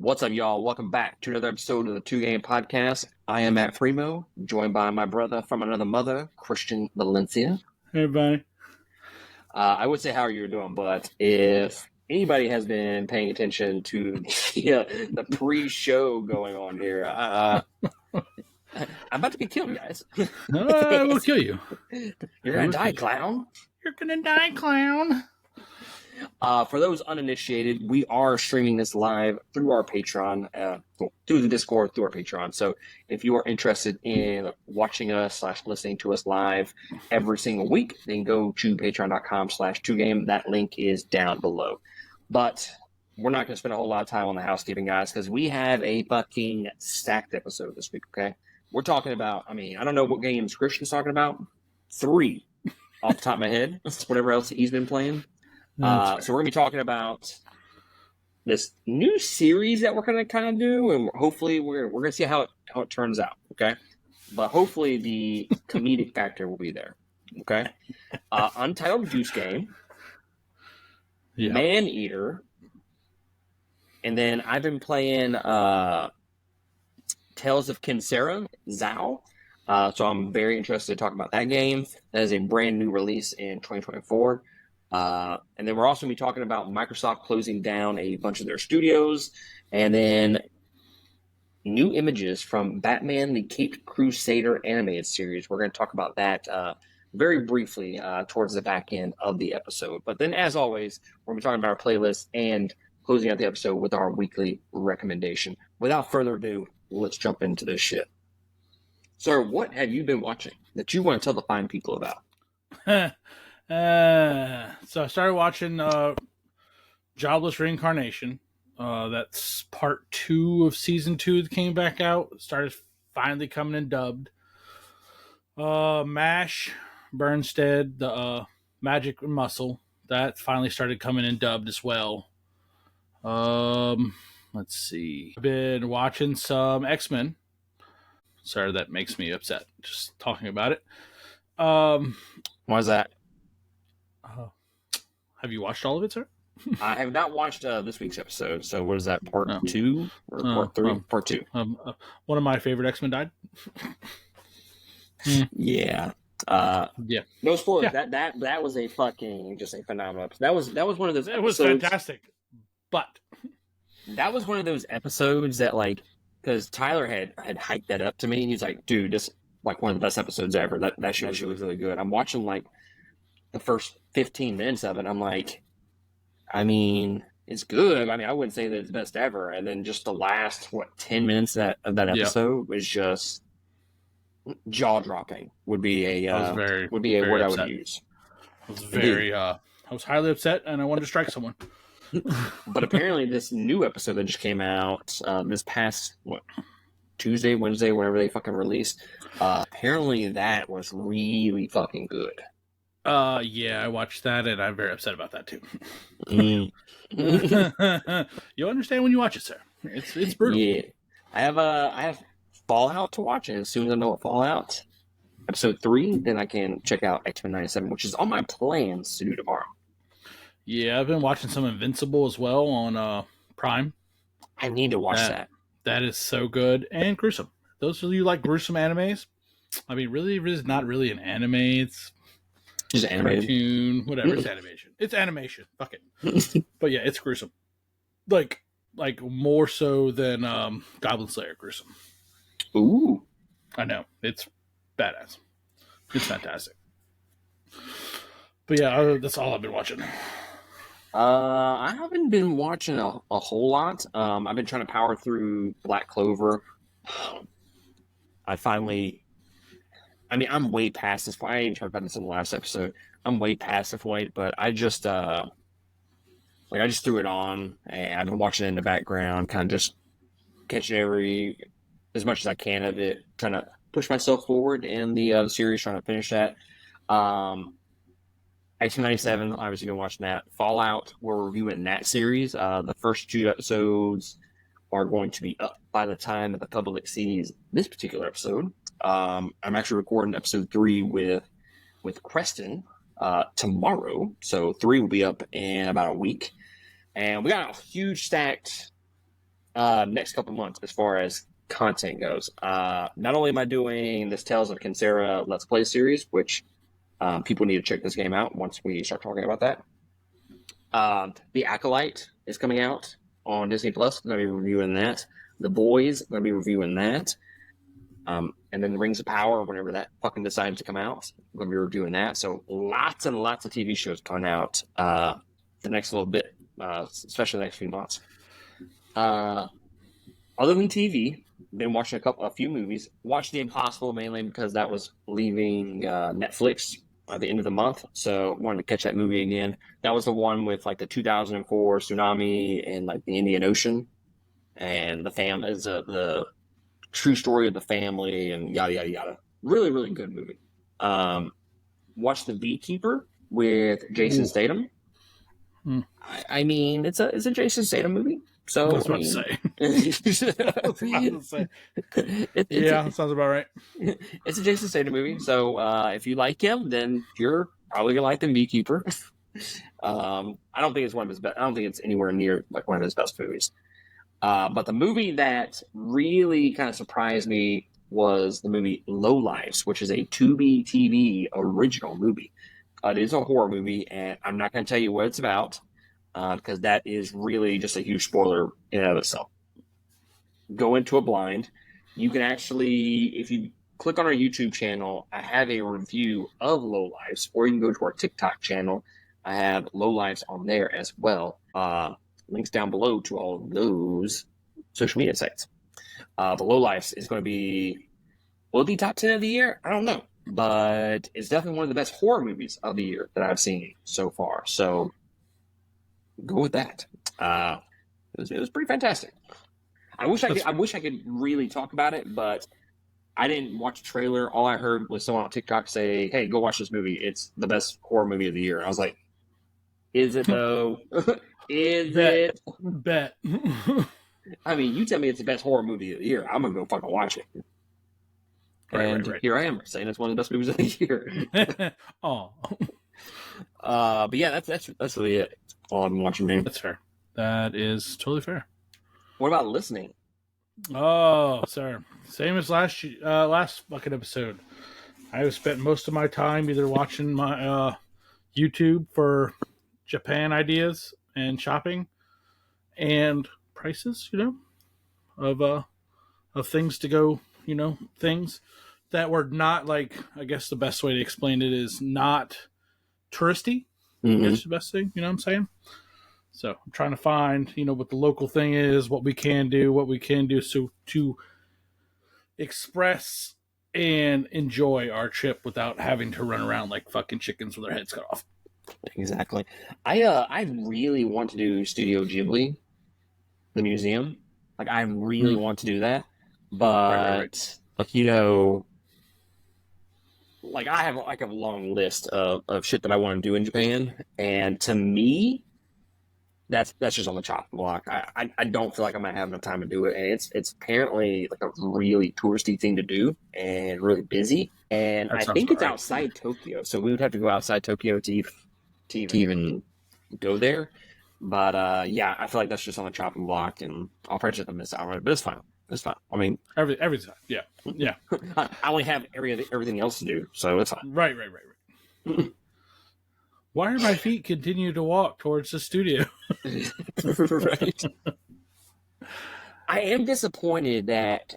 What's up, y'all? Welcome back to another episode of the Two Game Podcast. I am Matt Primo, joined by my brother from another mother, Christian Valencia. Hey, buddy. I would say how are you doing, but if anybody has been paying attention to the pre-show going on here, I'm about to get killed, guys. I will kill you. You're gonna die, clown. You're gonna die, clown. For those uninitiated, we are streaming this live through our Patreon, through the Discord, through our Patreon. So if you are interested in watching us / listening to us live every single week, then go to patreon.com/2game. That link is down below. But we're not going to spend a whole lot of time on the housekeeping, guys, because we have a fucking stacked episode this week, okay? We're talking about, I don't know what games Christian's talking about. 3 off the top of my head. Whatever else he's been playing. So we're going to be talking about this new series that we're going to kind of do, and hopefully we're going to see how it turns out, okay? But hopefully the comedic factor will be there, okay? Untitled Goose Game, Maneater, and then I've been playing Tales of Kenzera, Zao. So I'm very interested to talk about that game. That is a brand new release in 2024. And then we're also going to be talking about Microsoft closing down a bunch of their studios, and then new images from Batman the Caped Crusader animated series. We're going to talk about that very briefly towards the back end of the episode. But then, as always, we're going to be talking about our playlist and closing out the episode with our weekly recommendation. Without further ado, let's jump into this shit. Sir, what have you been watching that you want to tell the fine people about? So I started watching Jobless Reincarnation. That's part 2 of season 2 that came back out. It started finally coming in dubbed. MASH, Burnstead, the Magic and Muscle, that finally started coming in dubbed as well. Let's see. I've been watching some X-Men. Sorry, that makes me upset just talking about it. Why is that? Have you watched all of it, sir? I have not watched this week's episode. So what is that, part 2 or part 3? Part 2. One of my favorite X-Men died. Yeah. Yeah. No spoilers. Yeah. That was a fucking just a phenomenal episode. That was one of those It episodes. was fantastic. But that was one of those episodes that, like, because Tyler had hyped that up to me, and he's like, dude, this is like one of the best episodes ever. That shit was really good. I'm watching like the first 15 minutes of it. I'm like, it's good. I wouldn't say that it's best ever. And then just the last 10 minutes of that episode was just jaw dropping. Would be a word upset. I would use. I was highly upset, and I wanted to strike someone. But apparently, this new episode that just came out this past Tuesday, Wednesday, whenever they fucking released, apparently that was really fucking good. Yeah, I watched that, and I'm very upset about that too. You'll understand when you watch it, sir. It's brutal. Yeah, I have Fallout to watch, and as soon as I know what Fallout episode 3, then I can check out X-Men 97, which is on my plans to do tomorrow. Yeah, I've been watching some Invincible as well on Prime. I need to watch that. That is so good and gruesome. Those of you like gruesome animes, really, it's not really an anime. It's just an animated cartoon, whatever. It's animation. It's animation. Fuck it. But yeah, it's gruesome. Like more so than Goblin Slayer gruesome. Ooh, I know, it's badass. It's fantastic. But yeah, that's all I've been watching. I haven't been watching a whole lot. I've been trying to power through Black Clover. I'm way past this point. I ain't talked about this in the last episode. I'm way past this point, but I just threw it on, and I've been watching it in the background, kind of just catching as much as I can of it, trying to push myself forward in the series, trying to finish that. X-Men 97, obviously been watching that. Fallout, we're reviewing that series. The first 2 episodes are going to be up by the time that the public sees this particular episode. I'm actually recording episode 3 with Preston tomorrow. So 3 will be up in about a week. And we got a huge stacked next couple months as far as content goes. Not only am I doing this Tales of Kenzera Let's Play series, which people need to check this game out once we start talking about that. The Acolyte is coming out on Disney Plus. I'm going to be reviewing that. The Boys, I'm going to be reviewing that. And then the Rings of Power, whenever that fucking decides to come out, I'm going to be reviewing that. So lots and lots of TV shows coming out the next little bit, especially the next few months. Other than TV, been watching a few movies. Watched The Impossible mainly because that was leaving Netflix at the end of the month, so wanted to catch that movie again. That was the one with like the 2004 tsunami and like the Indian Ocean, and the fam is the true story of the family and yada yada yada. Really, really good movie. Watched The Beekeeper with Jason Statham. I mean, it's a Jason Statham movie. So I was about to say. Yeah, sounds about right. It's a Jason Statham movie. So if you like him, then you're probably gonna like The Beekeeper. I don't think it's one of his best. I don't think it's anywhere near like one of his best movies. But the movie that really kind of surprised me was the movie Low Lives, which is a Tubi TV original movie. It is a horror movie, and I'm not going to tell you what it's about because that is really just a huge spoiler in and of itself. Go into it blind. You can actually, if you click on our YouTube channel, I have a review of Low Lives, or you can go to our TikTok channel. I have Low Lives on there as well. Links down below to all of those social media sites. The Low Lives is going to be, will it be top 10 of the year? I don't know. But it's definitely one of the best horror movies of the year that I've seen so far. So go with that. It was pretty fantastic. I wish I could really talk about it, but I didn't watch a trailer. All I heard was someone on TikTok say, "Hey, go watch this movie. It's the best horror movie of the year." And I was like, "Is it though? Is it?" Bet. I mean, you tell me it's the best horror movie of the year, I'm gonna go fucking watch it. Right. Here I am saying it's one of the best movies of the year. Oh. But yeah, that's really it. All I've been watching, man. That's fair. That is totally fair. What about listening? Oh, sir. Same as last fucking episode. I have spent most of my time either watching my YouTube for Japan ideas and shopping and prices, of things to go, things that were not like, I guess the best way to explain it is not touristy. Mm-hmm. That's the best thing, you know what I'm saying? So I'm trying to find, what the local thing is, what we can do so to express and enjoy our trip without having to run around like fucking chickens with their heads cut off. Exactly. I really want to do Studio Ghibli, the museum. Like I really want to do that, but like like I have like a long list of shit that I want to do in Japan, and to me, that's just on the chopping block. I don't feel like I'm gonna have enough time to do it, and it's apparently like a really touristy thing to do and really busy. And I think it's outside Tokyo, so we would have to go outside Tokyo to even go there. But yeah, I feel like that's just on the chopping block, and I'll probably just miss out on it. But it's fine. It's fine. I mean, every time, yeah. I only have everything else to do, so it's fine. Right. Why are my feet continue to walk towards the studio? Right. I am disappointed that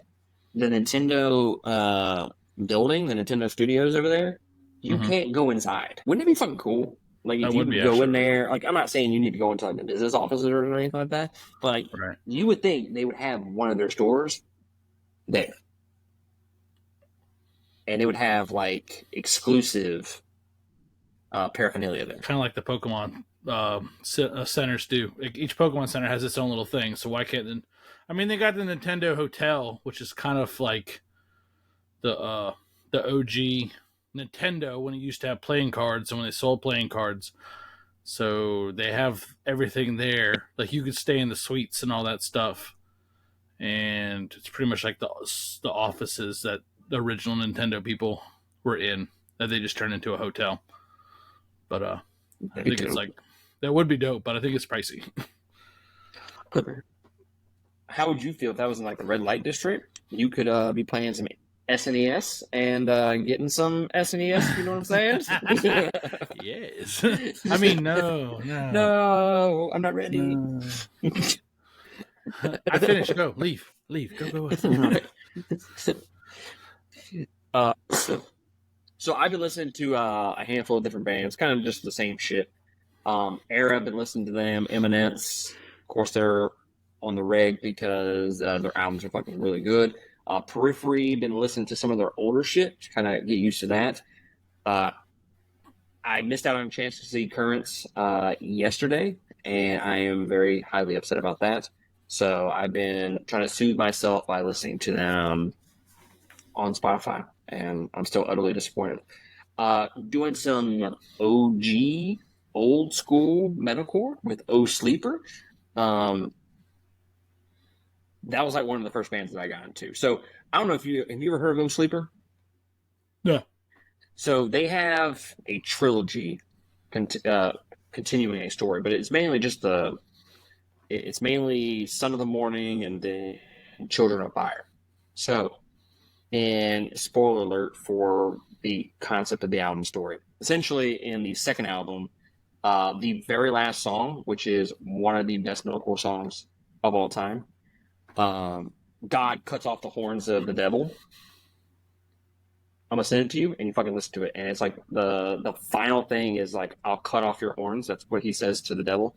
the Nintendo building, the Nintendo studios over there, you can't go inside. Wouldn't it be fucking cool? Like if you go in there, like I'm not saying you need to go into like the business offices or anything like that, but like, you would think they would have one of their stores there, and they would have like exclusive paraphernalia there, kind of like the Pokemon centers do. Each Pokemon center has its own little thing, so why can't then? I mean, they got the Nintendo Hotel, which is kind of like the OG Nintendo when it used to have playing cards and when they sold playing cards. So they have everything there. Like you could stay in the suites and all that stuff. And it's pretty much like the offices that the original Nintendo people were in that they just turned into a hotel. But I think it's like, that would be dope, but I think it's pricey. how would you feel if that was in like the red light district? You could be playing some SNES and getting some SNES. You know what I'm saying? Yes. I mean, no. No, I'm not ready. No. I finished. Go. Leave. Go away. So I've been listening to a handful of different bands, kind of just the same shit. Era, I've been listening to them. Eminence, of course, they're on the reg because their albums are fucking really good. Periphery, been listening to some of their older shit to kind of get used to that. I missed out on a chance to see Currents yesterday, and I am very highly upset about that. So I've been trying to soothe myself by listening to them on Spotify, and I'm still utterly disappointed. Doing some OG, old school metalcore with O Sleeper. That was like one of the first bands that I got into. So I don't know if you have you ever heard of O Sleeper? No. So they have a trilogy continuing a story, but it's mainly just it's mainly Son of the Morning and then Children of Fire. So, and spoiler alert for the concept of the album story. Essentially, in the second album, the very last song, which is one of the best metalcore songs of all time, God cuts off the horns of the devil. I'm gonna send it to you, and you fucking listen to it. And it's like the final thing is like, "I'll cut off your horns." That's what he says to the devil,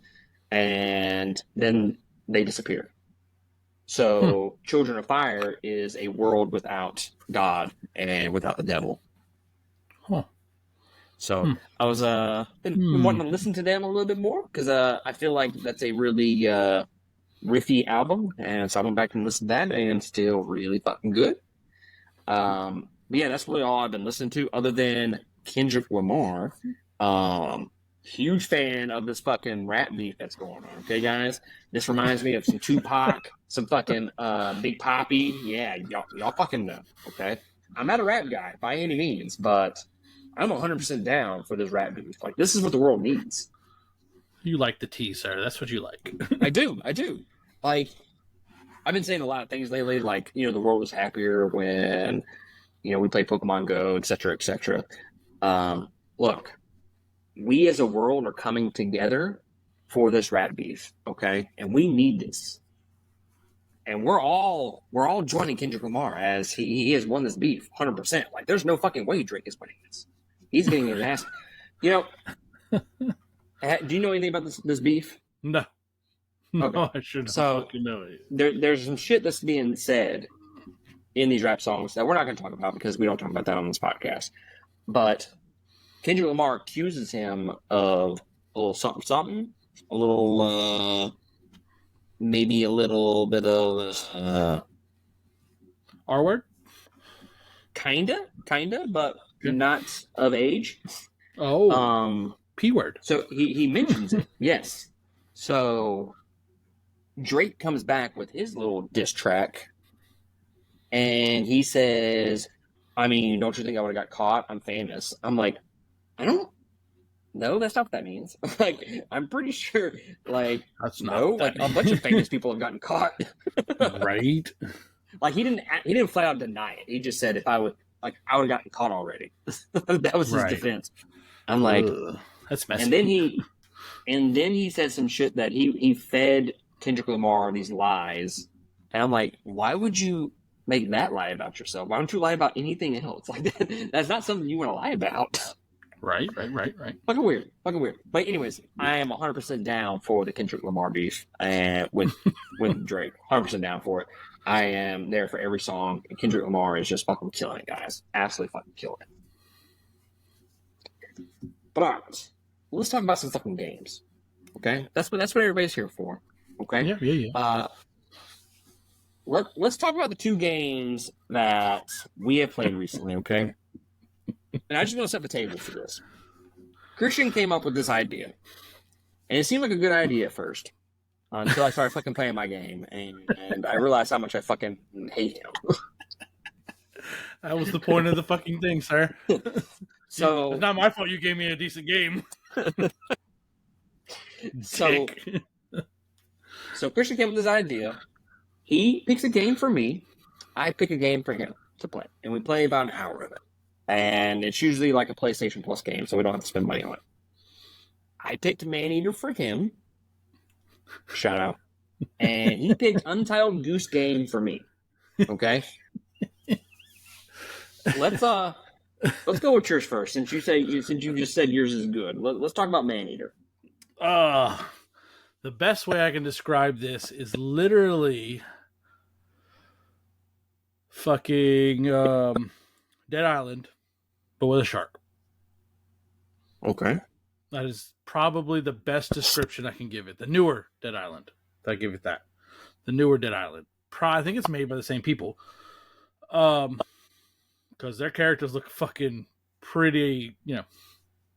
and then they disappear. So, Children of Fire is a world without God and without the devil. Huh. So I was been wanting to listen to them a little bit more because I feel like that's a really riffy album, and so I went back and listened to that, and it's still really fucking good. But yeah, that's really all I've been listening to, other than Kendrick Lamar. Huge fan of this fucking rap beef that's going on. Okay, guys, this reminds me of some Tupac, some fucking Big Poppy. Yeah, y'all fucking know. Okay, I'm not a rap guy by any means, but I'm 100% down for this rap beef. Like, this is what the world needs. You like the tea, sir. That's what you like. I do. Like, I've been saying a lot of things lately, like, the world was happier when, we played Pokemon Go, et cetera, et cetera. Look, we as a world are coming together for this rat beef, okay? And we need this. And we're all joining Kendrick Lamar as he has won this beef 100%. Like, there's no fucking way Drake is winning this. He's getting his ass. Do you know anything about this beef? No. No, Okay. I shouldn't fucking know it. There's some shit that's being said in these rap songs that we're not going to talk about because we don't talk about that on this podcast. But Kendrick Lamar accuses him of a little something, something, a little, maybe a little bit of R word? Kinda, but not of age. Oh, P word. So he mentions it, yes. So Drake comes back with his little diss track, and he says, "I mean, don't you think I would have got caught? I'm famous." I'm like, I don't know. That's not what that means. Like, I'm pretty sure, like, That's not no, what that like a bunch of famous people have gotten caught. Right? Like, he didn't flat out deny it. He just said, if I would, like, I would have gotten caught already. That was his Right. defense. I'm like, Ugh, that's messy. and then he said some shit that he fed Kendrick Lamar these lies, and I'm like, why would you make that lie about yourself? Why don't you lie about anything else? Like, that's not something you want to lie about. Right. Fucking weird. But anyways, I am 100% down for the Kendrick Lamar beef and with Drake. 100% down for it. I am there for every song. Kendrick Lamar is just fucking killing it, guys. Absolutely fucking killing it. But all right, let's talk about some fucking games. Okay, that's what everybody's here for. Okay. Yeah. Let's talk about the two games that we have played recently. Okay. And I just want to set the table for this. Christian came up with this idea, and it seemed like a good idea at first, until I started fucking playing my game, and I realized how much I fucking hate him. That was the point of the fucking thing, sir. So it's not my fault you gave me a decent game. So Christian came up with this idea He picks a game for me. I pick a game for him to play, and we play about an hour of it. And it's usually like a PlayStation Plus game, so we don't have to spend money on it. I picked Maneater for him. Shout out. And he picked Untitled Goose Game for me. Okay. Let's go with yours first. Since you just said yours is good, let's talk about Maneater. The best way I can describe this is literally fucking Dead Island, but with a shark. Okay. That is probably the best description I can give it. The newer Dead Island. If I give it that. The newer Dead Island. I think it's made by the same people. Because their characters look fucking pretty,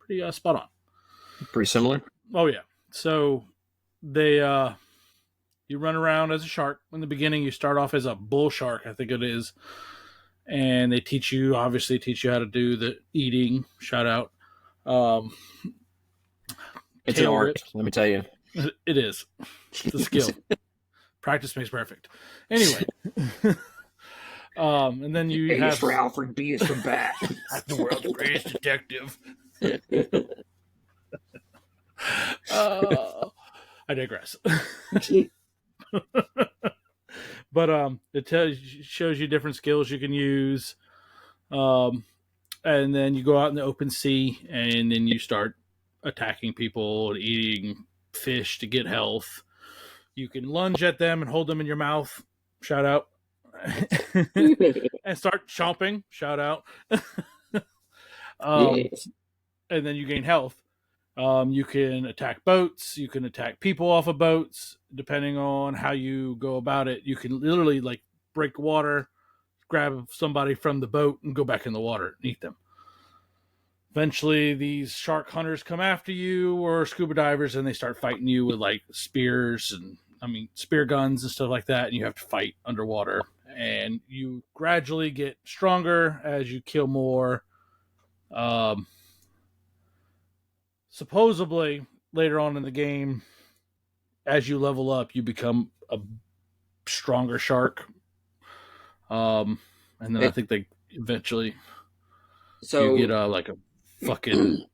pretty spot on. Pretty similar. Oh yeah. So they you run around as a shark. In the beginning you start off as a bull shark, I think it is. And they obviously teach you how to do the eating. Shout out. It's an art, let me tell you. It is. It's a skill. Practice makes perfect. Anyway. And then you A is for Alfred, B is for Bat. I'm the world's greatest detective. I digress. But it shows you different skills you can use. And then you go out in the open sea, and then you start attacking people and eating fish to get health. You can lunge at them and hold them in your mouth. Shout out. And start chomping. Shout out. Yes. And then you gain health. You can attack boats. You can attack people off of boats. Depending on how you go about it, you can literally like break water, grab somebody from the boat, and go back in the water and eat them. Eventually, these shark hunters come after you, or scuba divers, and they start fighting you with like spears and spear guns and stuff like that, and you have to fight underwater. And you gradually get stronger as you kill more. Supposedly, later on in the game, as you level up, you become a stronger shark. And then I think they eventually you get like a fucking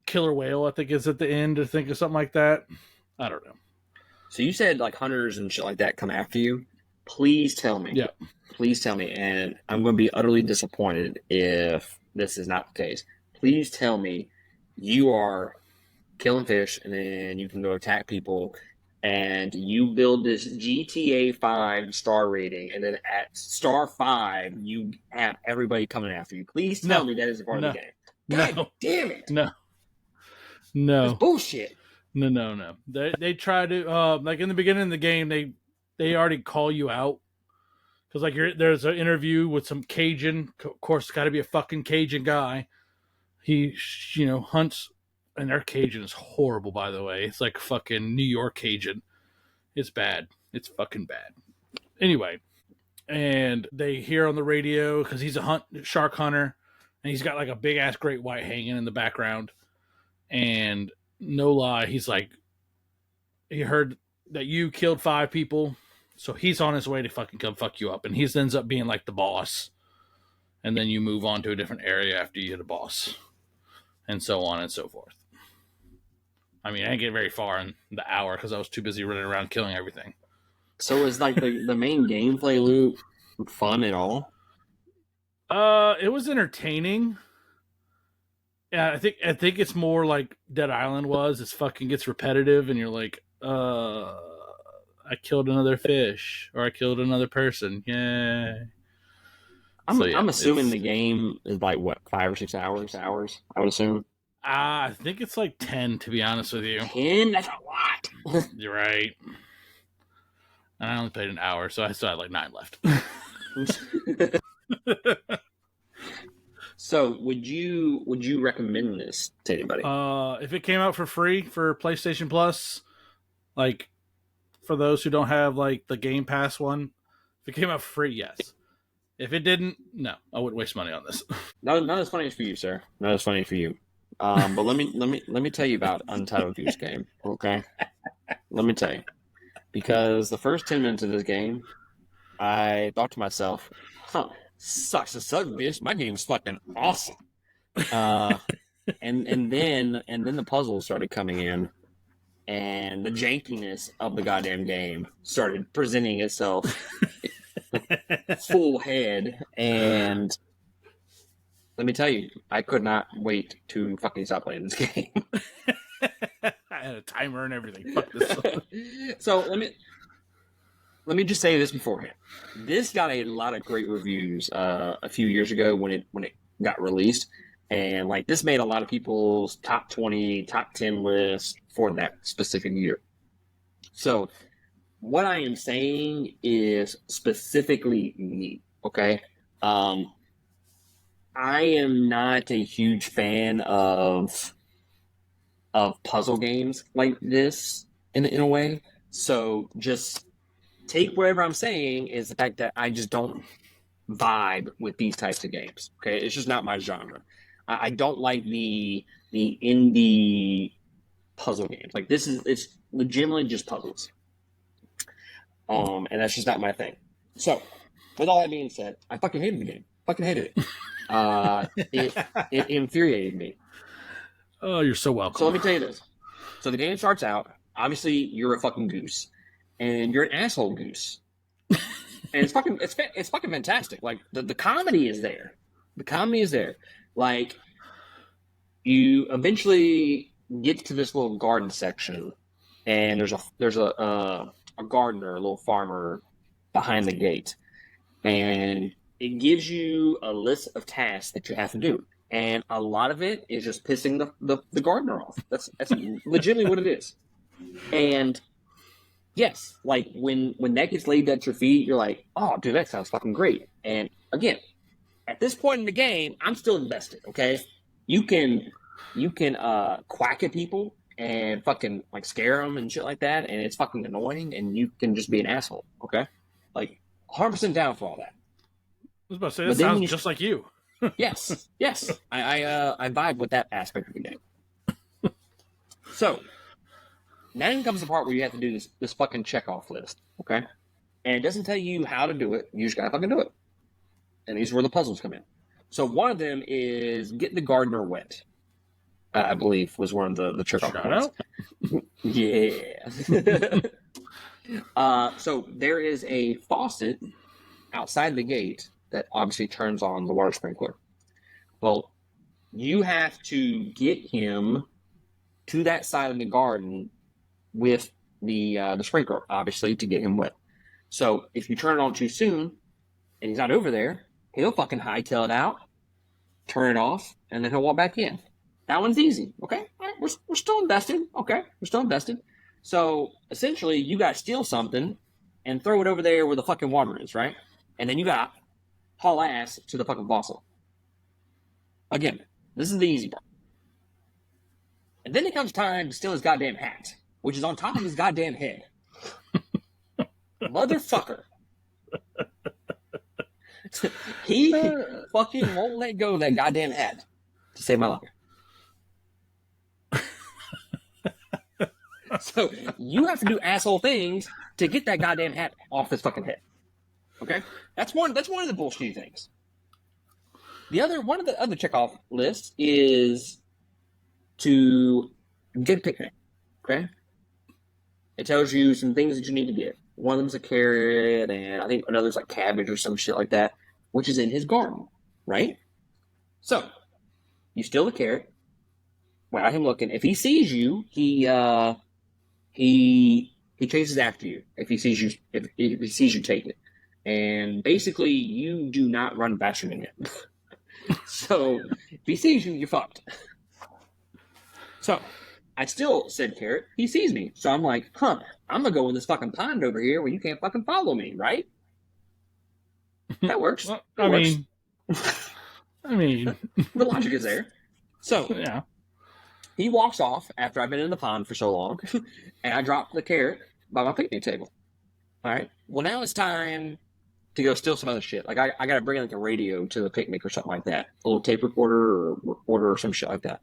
killer whale, I think is at the end, or think of something like that. I don't know. So you said like hunters and shit like that come after you. Please tell me. Yeah. Please tell me. And I'm going to be utterly disappointed if this is not the case. Please tell me you are killing fish and then you can go attack people and you build this GTA 5 star rating, and then at star 5 you have everybody coming after you. Please tell me that is a part of the game. God damn it. No. That's bullshit. No. They try to like in the beginning of the game they already call you out because like there's an interview with some Cajun. Of course, it's got to be a fucking Cajun guy. He hunts, and their Cajun is horrible, by the way. It's like fucking New York Cajun. It's bad. It's fucking bad. Anyway, and they hear on the radio because he's a shark hunter, and he's got like a big ass great white hanging in the background. And no lie, he's like, he heard that you killed 5 people, so he's on his way to fucking come fuck you up, and he ends up being like the boss. And then you move on to a different area after you hit a boss, and so on and so forth. I didn't get very far in the hour because I was too busy running around killing everything. So is like the main gameplay loop fun at all? It was entertaining. Yeah, I think it's more like Dead Island was. It fucking gets repetitive, and you're like, I killed another fish, or I killed another person. Yay. I'm assuming the game is like what, 5 or 6 hours? I would assume. I think it's like 10, to be honest with you. 10? That's a lot. You're right. And I only played an hour, so I still had like 9 left. So would you recommend this to anybody? If it came out for free for PlayStation Plus, like for those who don't have like the Game Pass one, if it came out for free, yes. If it didn't, no, I wouldn't waste money on this. Not as funny as for you, sir. Not as funny for you. But let me tell you about Untitled Goose Game. Okay, let me tell you, because the first 10 minutes of this game I thought to myself, huh, sucks to suck, bitch. My game's fucking awesome. Uh, and then the puzzles started coming in, and the jankiness of the goddamn game started presenting itself full head. And let me tell you, I could not wait to fucking stop playing this game. I had a timer and everything. Fuck this. So let me just say this beforehand. This got a lot of great reviews a few years ago when it got released, and like this made a lot of people's top 20, top 10 lists for that specific year. So what I am saying is specifically me. Okay, um, I am not a huge fan of puzzle games like this in a way. So just take whatever I'm saying is the fact that I just don't vibe with these types of games. Okay, it's just not my genre. I don't like the indie puzzle games. Like this is it's legitimately just puzzles. And that's just not my thing. So, with all that being said, I fucking hated the game. Fucking hated it. It it infuriated me. Oh, you're so So welcome. let me tell you this. So the game starts out. Obviously, you're a fucking goose, and you're an asshole goose. And it's fucking fantastic. Like the comedy is there. The comedy is there. Like you eventually get to this little garden section, and there's a gardener, a little farmer behind the gate, and it gives you a list of tasks that you have to do. And a lot of it is just pissing the gardener off. That's legitimately what it is. And yes, like when that gets laid at your feet, you're like, oh, dude, that sounds fucking great. And again, at this point in the game, I'm still invested. Okay, you can quack at people and fucking like scare them and shit like that, and it's fucking annoying, and you can just be an asshole. Okay, like 100% down for all that. I was about to say, that But then when sounds you just like you. yes, I vibe with that aspect of the game. So now comes the part where you have to do this fucking check off list. Okay, and it doesn't tell you how to do it. You just gotta fucking do it. And these are where the puzzles come in. So one of them is get the gardener wet. I believe was one of the check off Shout points. out. Yeah. So there is a faucet outside the gate that obviously turns on the water sprinkler. Well, you have to get him to that side of the garden with the sprinkler, obviously, to get him wet. So if you turn it on too soon and he's not over there, he'll fucking hightail it out, turn it off, and then he'll walk back in. That one's easy. Okay, all right, we're still invested. Okay, we're still invested. So essentially, you got to steal something and throw it over there where the fucking water is, right? And then you got to haul ass to the fucking faucet. Again, this is the easy part. And then it comes time to steal his goddamn hat, which is on top of his goddamn head. Motherfucker. He fucking won't let go of that goddamn hat to save my life. So you have to do asshole things to get that goddamn hat off his fucking head. Okay, that's one of the bullshitty things. One of the other checkoff lists is to get a picnic. Okay, it tells you some things that you need to get. One of them's a carrot, and I think another's like cabbage or some shit like that, which is in his garden, right? So you steal the carrot without him looking. If he sees you, he chases after you. If he sees you take it, and basically you do not run faster than him. So if he sees you, you're fucked. So I still said carrot. He sees me, so I'm like, huh? I'm gonna go in this fucking pond over here where you can't fucking follow me, right? That works. Well, That works. I mean, The logic is there. So yeah. he walks off after I've been in the pond for so long, and I drop the carrot by my picnic table. All right. Well, now it's time to go steal some other shit. Like I gotta bring like a radio to the picnic or something like that, a little tape recorder or some shit like that.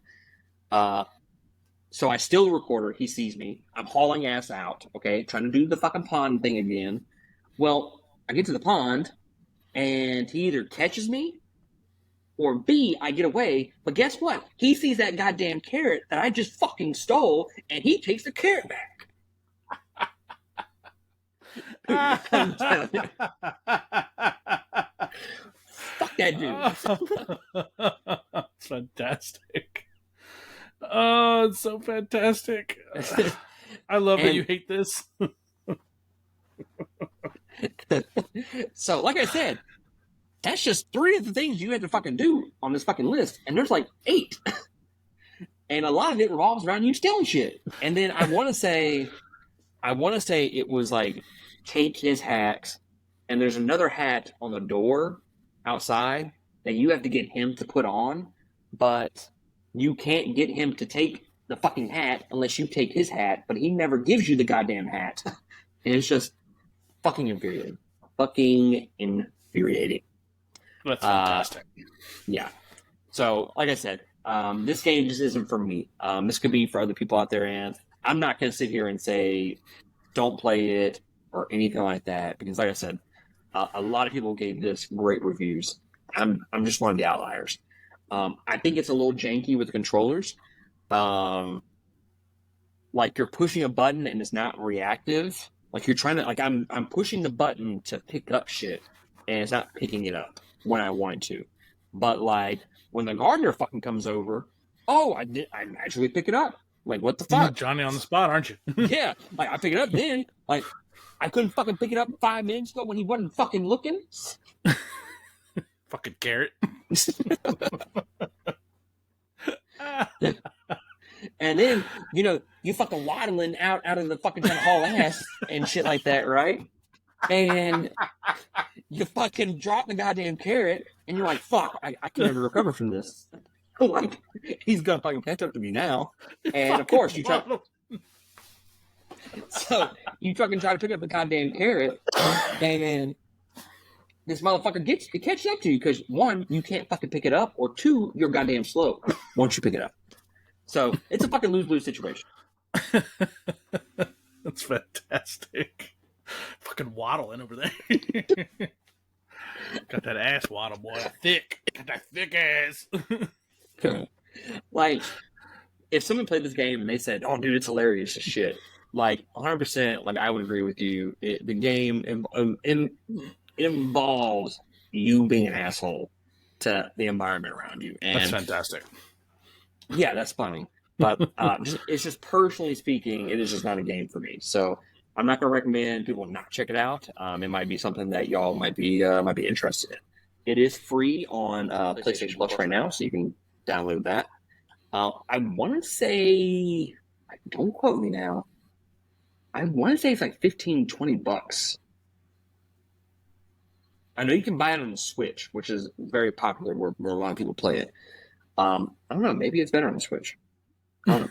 So I steal the recorder. He sees me. I'm hauling ass out. Okay, trying to do the fucking pond thing again. Well, I get to the pond, and he either catches me, or B, I get away. But guess what? He sees that goddamn carrot that I just fucking stole, and he takes the carrot back. I'm telling you, fuck that dude. It's fantastic. Oh, it's so fantastic. I love that you hate this. So, like I said, that's just 3 of the things you had to fucking do on this fucking list, and there's like 8. And a lot of it revolves around you stealing shit. And then I want to say it was like take his hat, and there's another hat on the door outside that you have to get him to put on, but you can't get him to take the fucking hat unless you take his hat, but he never gives you the goddamn hat. And it's just fucking infuriating. Fucking infuriating. That's fantastic. Yeah. So, like I said, this game just isn't for me. This could be for other people out there, and I'm not going to sit here and say don't play it or anything like that, because, like I said, a lot of people gave this great reviews. I'm just one of the outliers. I think it's a little janky with the controllers. Like you're pushing a button and it's not reactive. Like you're trying to, like I'm pushing the button to pick up shit, and it's not picking it up when I want to. But like when the gardener fucking comes over, I naturally pick it up. Like what the fuck? You're Johnny on the spot, aren't you? Yeah, like I pick it up then. Like I couldn't fucking pick it up 5 minutes ago when he wasn't fucking looking. Fucking carrot. And then, you fucking waddling out of the fucking trying to haul ass and shit like that, right? And you fucking drop the goddamn carrot, and you're like, fuck, I can never recover from this. Like, he's gonna fucking catch up to me now. And of course, you try. So, you fucking try to pick up the goddamn carrot, and then this motherfucker catches up to you because 1, you can't fucking pick it up, or 2, you're goddamn slow once you pick it up. So it's a fucking lose-lose situation. That's fantastic. Fucking waddling over there. Got that ass waddle, boy. Thick. Got that thick ass. Like, if someone played this game and they said, "Oh, dude, it's hilarious as shit," like 100%, like I would agree with you. The game it involves you being an asshole to the environment around you. And that's fantastic. Yeah, that's funny. But it's just personally speaking, it is just not a game for me. So I'm not going to recommend people not check it out. It might be something that y'all might be interested in. It is free on PlayStation Plus right now, so you can download that. I want to say, don't quote me now, I want to say it's like $15-$20. I know you can buy it on the Switch, which is very popular where a lot of people play it. I don't know. Maybe it's better on the Switch. I don't know.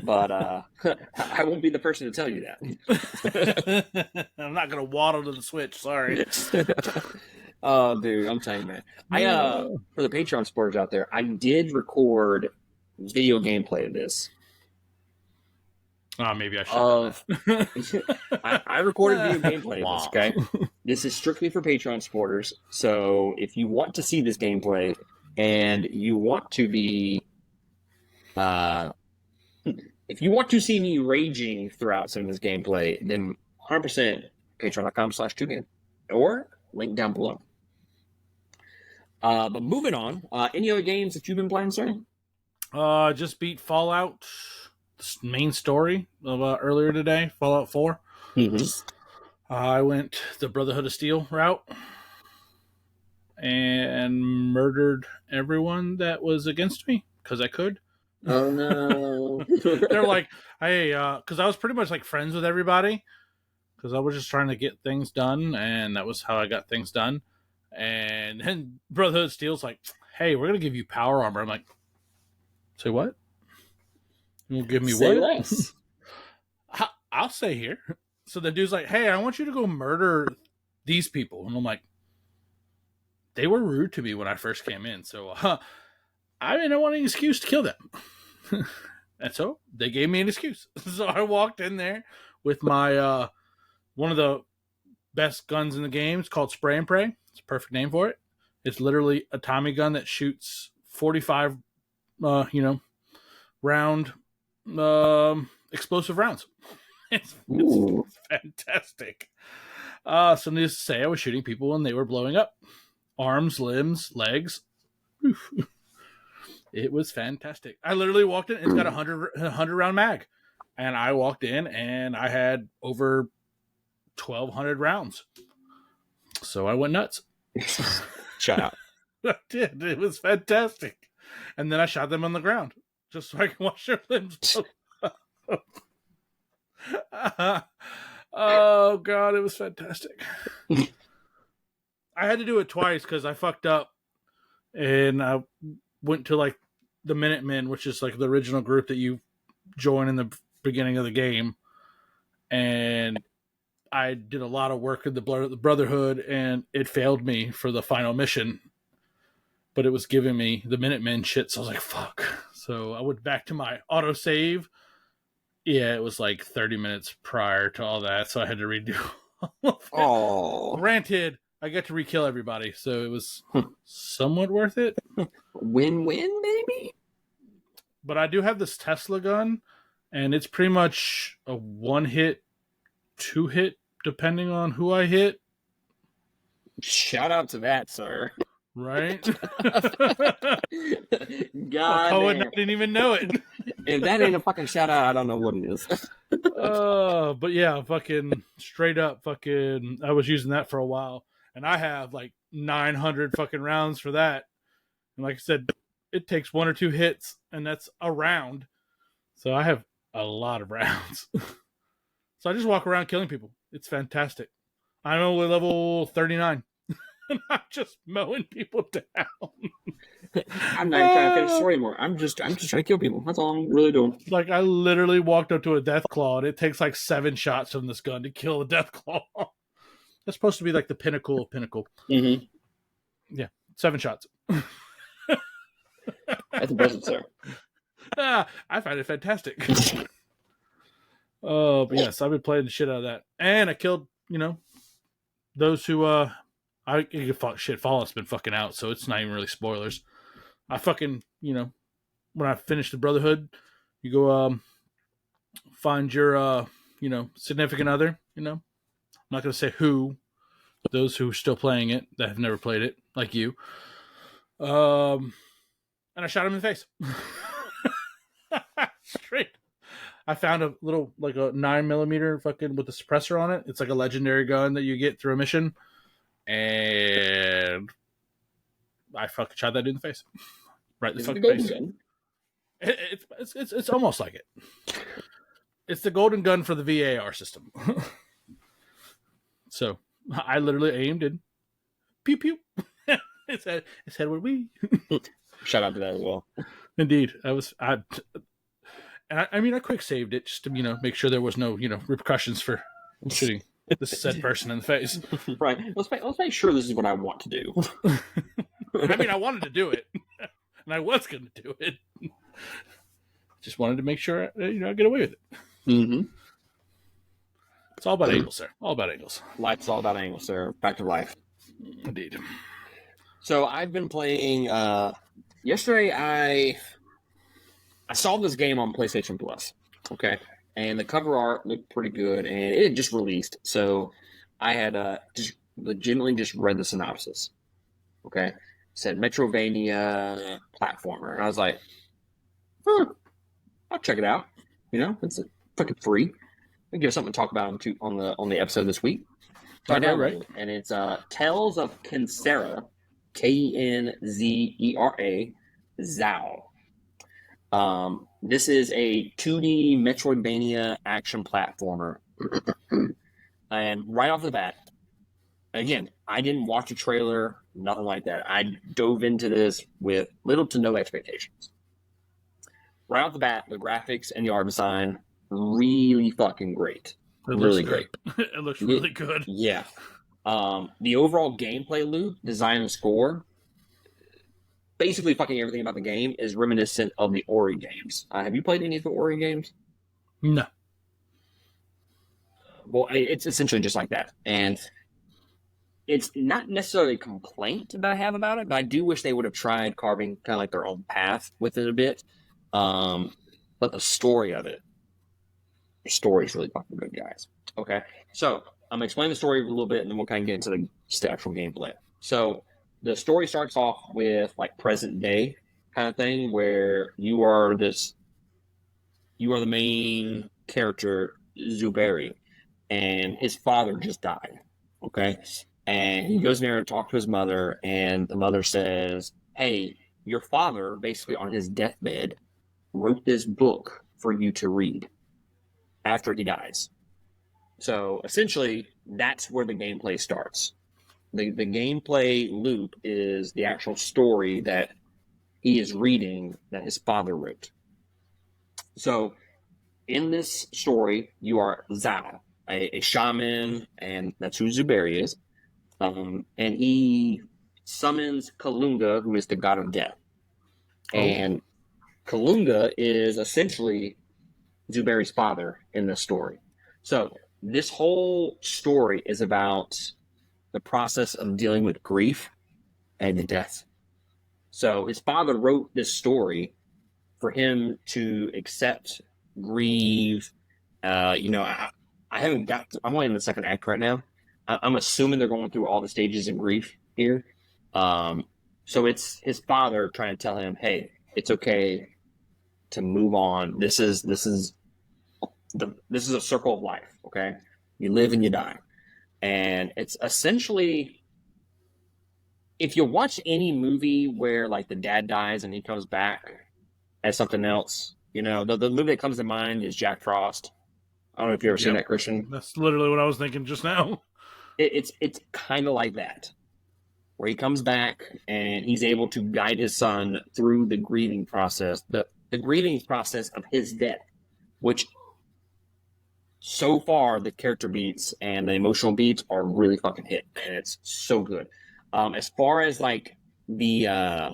But I won't be the person to tell you that. I'm not going to waddle to the Switch. Sorry. Oh, dude, I'm telling you, man. For the Patreon supporters out there, I did record video gameplay of this. Oh, maybe I should. I recorded video gameplay of this, okay? This is strictly for Patreon supporters. So if you want to see this gameplay and you want to be... if you want to see me raging throughout some of this gameplay, then 100% patreon.com/2game or link down below. But moving on, any other games that you've been playing, sir? Just beat Fallout, the main story of earlier today, Fallout 4. Mm-hmm. I went the Brotherhood of Steel route and murdered everyone that was against me because I could. Oh no! They're like, hey, because I was pretty much like friends with everybody because I was just trying to get things done, and that was how I got things done. And then Brotherhood of Steel's like, hey, we're gonna give you power armor. I'm like, say what? You'll give me say what? Less. I'll say here. So the dude's like, hey, I want you to go murder these people. And I'm like, they were rude to me when I first came in. So I didn't want an excuse to kill them. And so they gave me an excuse. So I walked in there with my one of the best guns in the game. It's called Spray and Pray. It's a perfect name for it. It's literally a Tommy gun that shoots 45, round explosive rounds. It's fantastic. So needless to say, I was shooting people and they were blowing up. Arms, limbs, legs. Oof. It was fantastic. I literally walked in. It's got a 100 round mag. And I walked in and I had over 1,200 rounds. So I went nuts. Shut up. I did. It was fantastic. And then I shot them on the ground just so I can watch their limbs. Oh, God, it was fantastic. I had to do it twice because I fucked up. And I went to like the Minutemen, which is like the original group that you join in the beginning of the game. And I did a lot of work in the Brotherhood, and it failed me for the final mission. But it was giving me the Minutemen shit, so I was like, fuck. So I went back to my autosave. Yeah, it was like 30 minutes prior to all that, so I had to redo all of it. Oh. Granted, I got to re-kill everybody, so it was somewhat worth it. Win-win, maybe? But I do have this Tesla gun, and it's pretty much a one-hit, two-hit, depending on who I hit. Shout out to that, sir. Right? God, I didn't even know it. If that ain't a fucking shout out, I don't know what it is. But yeah, fucking straight up, fucking, I was using that for a while, and I have like 900 fucking rounds for that. And like I said, it takes one or two hits, and that's a round. So I have a lot of rounds. So I just walk around killing people. It's fantastic. I'm only level 39. And I'm just mowing people down. I'm not even trying to finish the story anymore. I'm just trying to kill people. That's all I'm really doing. Like, I literally walked up to a death claw, and it takes like 7 shots from this gun to kill a death claw. That's supposed to be like the pinnacle of pinnacle. Mm-hmm. Yeah, 7 shots. That's impressive, sir. I find it fantastic. Oh, but yes, I've been playing the shit out of that. And I killed, those who, Fallout's been fucking out, so it's not even really spoilers. I fucking, when I finish the Brotherhood, you go, find your, significant other, I'm not going to say who, those who are still playing it, that have never played it, like you. And I shot him in the face. Straight. I found a little, like a 9mm fucking with a suppressor on it. It's like a legendary gun that you get through a mission. And I fucking shot that dude in the face. Right in the fucking face. It's almost like it. It's the golden gun for the VAR system. So I literally aimed and pew pew. His head went wee. Shout out to that as well. Indeed. I quick saved it just to, make sure there was no, repercussions for shooting the said person in the face. Right. Let's make sure this is what I want to do. I wanted to do it. And I was going to do it. Just wanted to make sure, I get away with it. Mm-hmm. It's all about angles, sir. All about angles. Life's all about angles, sir. Back to life. Indeed. So I've been playing, yesterday I saw this game on PlayStation Plus. Okay. And the cover art looked pretty good, and it had just released. So I had just legitimately just read the synopsis. Okay. It said Metrovania platformer. And I was like, I'll check it out. It's fucking free. I'll give something to talk about on the episode this week. So right. And it's Tales of Kenzera, Kenzera, Zao. This is a 2D Metroidvania action platformer. And right off the bat, again, I didn't watch a trailer, nothing like that. I dove into this with little to no expectations. Right off the bat, the graphics and the art design, really fucking great. Really great. It looks really good. Yeah. The overall gameplay loop, design, and score, basically fucking everything about the game is reminiscent of the Ori games. Have you played any of the Ori games? No. Well, it's essentially just like that. And it's not necessarily a complaint that I have about it, but I do wish they would have tried carving kind of like their own path with it a bit. Um, but the story of it, the story is really fucking good, guys. Okay, so I'm gonna explain the story a little bit, and then we'll kind of get into the actual gameplay. So the story starts off with like present day kind of thing, where you are the main character, Zuberi, and his father just died. Okay. And he goes in there and talks to his mother, and the mother says, "Hey, your father, basically on his deathbed, wrote this book for you to read after he dies." So essentially, that's where the gameplay starts. The gameplay loop is the actual story that he is reading that his father wrote. So in this story, you are Zao, a shaman, and that's who Zuberi is. And he summons Kalunga, who is the god of death. Oh, And Kalunga is essentially Zuberi's father in this story. So this whole story is about the process of dealing with grief and death. So his father wrote this story for him to accept, grieve. I haven't got. I'm only in the second act right now. I'm assuming they're going through all the stages of grief here. Um, so it's his father trying to tell him, "Hey, it's okay to move on. This is a circle of life. Okay, you live and you die, and it's essentially." If you watch any movie where like the dad dies and he comes back as something else, the movie that comes to mind is Jack Frost. I don't know if you've ever seen yep. that, Christian. That's literally what I was thinking just now. It's kind of like that, where he comes back and he's able to guide his son through the grieving process, the grieving process of his death, which so far the character beats and the emotional beats are really fucking hit, and it's so good. As far as like the uh,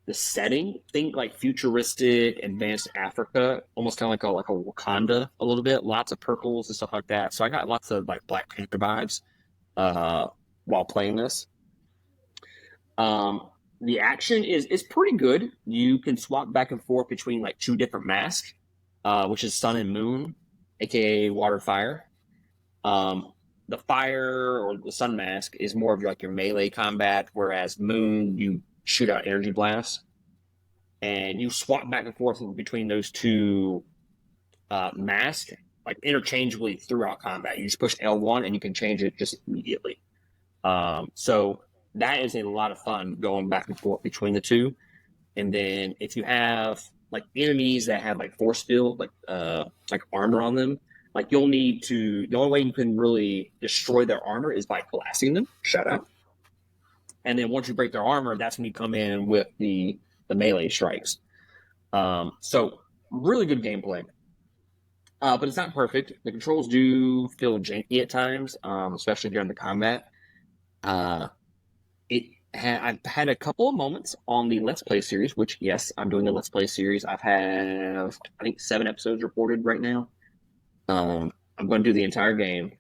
the setting, think like futuristic, advanced Africa, almost kind of like a Wakanda a little bit, lots of purples and stuff like that. So I got lots of like Black Panther vibes uh, while playing this. Um, the action is pretty good. You can swap back and forth between like two different masks, which is Sun and Moon, aka Water Fire. Um, the fire or the Sun mask is more of like your melee combat, whereas Moon you shoot out energy blasts, and you swap back and forth between those two masks like interchangeably throughout combat. You just push L1 and you can change it just immediately. So that is a lot of fun going back and forth between the two. And then if you have like enemies that have like force field, like armor on them, like you'll need to. The only way you can really destroy their armor is by blasting them. Shut up. And then once you break their armor, that's when you come in with the melee strikes. So really good gameplay. But it's not perfect. The controls do feel janky at times, especially during the combat. Uh, I've had a couple of moments on the Let's Play series, which yes, I'm doing the Let's Play series. I think 7 episodes reported right now. I'm going to do the entire game,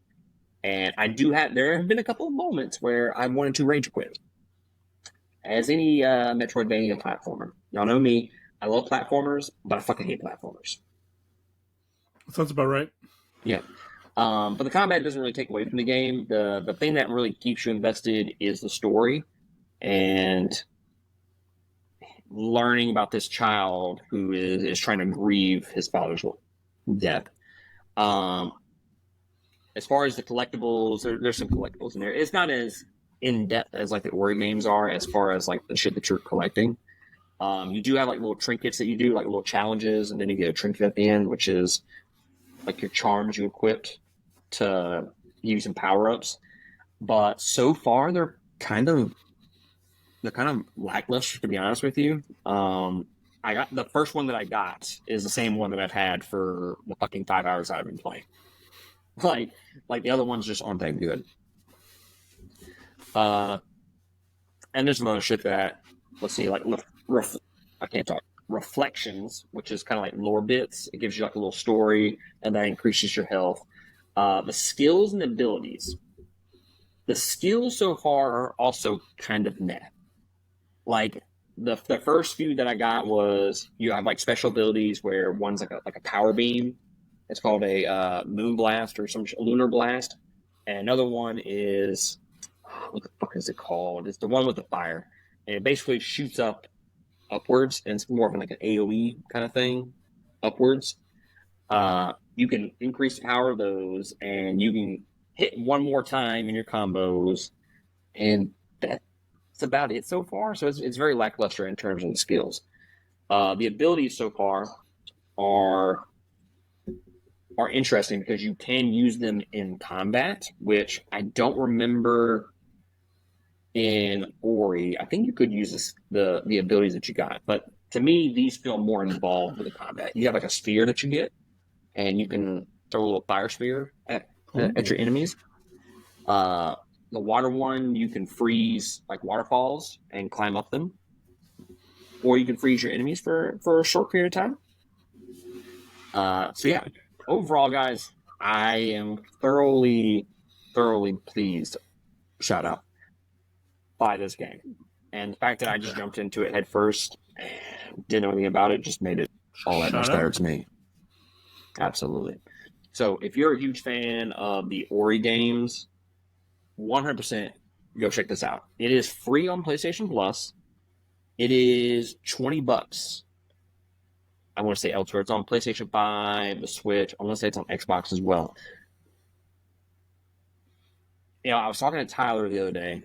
and there have been a couple of moments where I wanted to rage quit. As any Metroidvania platformer, y'all know me. I love platformers, but I fucking hate platformers. Sounds about right. Yeah. But the combat doesn't really take away from the game. The thing that really keeps you invested is the story and learning about this child who is trying to grieve his father's death. Um, as far as the collectibles, there's some collectibles in there. It's not as in depth as like the Ori games are, as far as like the shit that you're collecting. You do have like little trinkets that you do, like little challenges, and then you get a trinket at the end, which is like your charms you equipped to use some power ups. But so far, they're kind of lackluster, to be honest with you. I got the first one that I got is the same one that I've had for the fucking 5 hours I've been playing. Like, like the other ones just aren't that good. Uh, and there's some other shit that let's see, like I can't talk reflections, which is kind of like lore bits. It gives you like a little story, and that increases your health. The skills and abilities The skills so far are also kind of meh. Like the first few that I got was you have like special abilities where one's like a power beam. It's called a moon blast or some lunar blast, and another one is what the fuck is it called? It's the one with the fire, and it basically shoots upwards, and it's more of like an AOE kind of thing, upwards. You can increase the power of those, and you can hit one more time in your combos, and that's about it so far. So it's very lackluster in terms of the skills. The abilities so far are are interesting because you can use them in combat, which I don't remember in Ori. I think you could use the abilities that you got, but to me, these feel more involved with the combat. You have like a sphere that you get, and you can throw a little fire spear at your enemies. Uh, the water one, you can freeze like waterfalls and climb up them, or you can freeze your enemies for a short period of time. So yeah, overall, guys, I am thoroughly pleased. Shout out by this game, and the fact that I just jumped into it head first and didn't know anything about it just made it all that much better to me. Absolutely. So if you're a huge fan of the Ori games, 100% go check this out. It is free on PlayStation Plus. It is $20. I want to say elsewhere. It's on PlayStation 5, the Switch. I want to say it's on Xbox as well. You know, I was talking to Tyler the other day,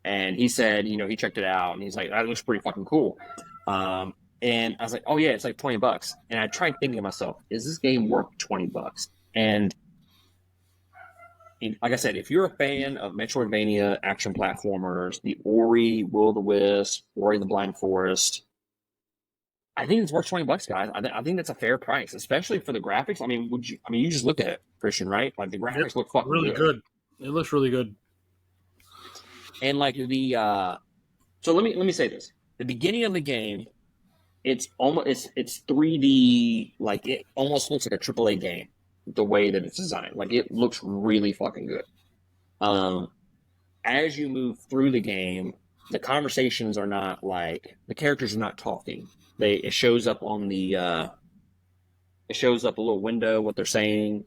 and he said, you know, he checked it out, and he's like, that looks pretty fucking cool. And I was like, oh yeah, it's like $20. And I tried thinking to myself, is this game worth $20? And like I said, if you're a fan of Metroidvania action platformers, the Ori, Will o' the Wisp, Ori and the Blind Forest, I think it's worth $20, guys. I think that's a fair price, especially for the graphics. I mean, you just look at it, Christian, right? Like the graphics look fucking really good. It looks really good. And like so let me say this: the beginning of the game, it's almost it's 3D, like it almost looks like a AAA game. The way that it's designed, like it looks really fucking good. As you move through the game, the conversations are not like the characters are not talking. It shows up on the it shows up a little window what they're saying,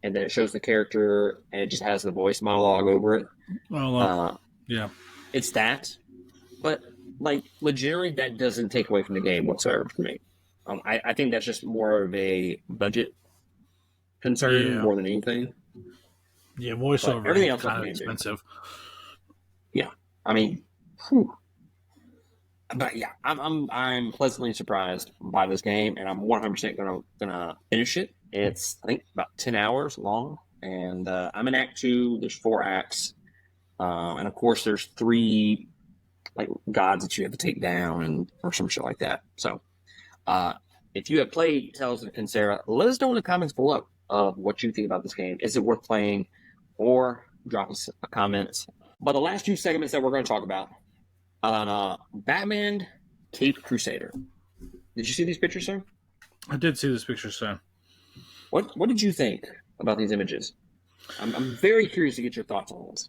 and then it shows the character, and it just has the voice monologue over it. Yeah, it's that, but like legitimately, that doesn't take away from the game whatsoever for me. I think that's just more of a budget concern more than anything. Yeah, voiceover. But everything else is kind of expensive. Yeah, I mean, whew. But yeah, I'm pleasantly surprised by this game, and I'm 100% gonna finish it. It's I think about 10 hours long, and I'm in Act 2. There's 4 acts, and of course there's 3 like gods that you have to take down and or some shit like that. So, if you have played Tales of Kenzera, let us know in the comments below of what you think about this game. Is it worth playing, or drop us a comment. But the last 2 segments that we're going to talk about on Batman Caped Crusader. Did you see these pictures, sir? I did see this picture, sir. What did you think about these images? I'm very curious to get your thoughts on this.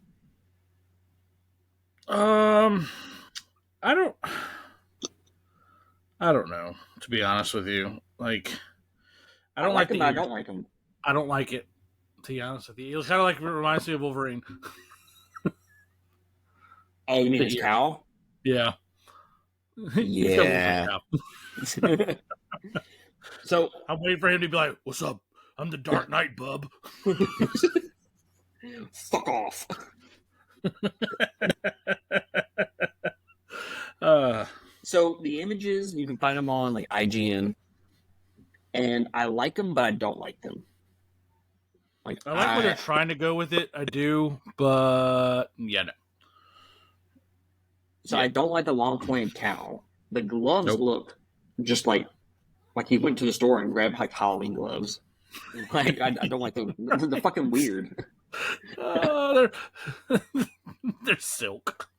I don't know, to be honest with you. Like, I don't like them. I don't like them. I don't like it, to be honest with you. It kind of like reminds me of Wolverine. Oh, you mean his cowl? Yeah. Yeah. So I'm waiting for him to be like, "What's up? I'm the Dark Knight, bub." Fuck off. So the images, you can find them on like IGN, and I like them, but I don't like them. Like I like where they're trying to go with it. I do, but yeah, no. So I don't like the long pointed cowl. The gloves look just like he went to the store and grabbed like Halloween gloves. Like I don't like them. They're fucking weird. They're silk.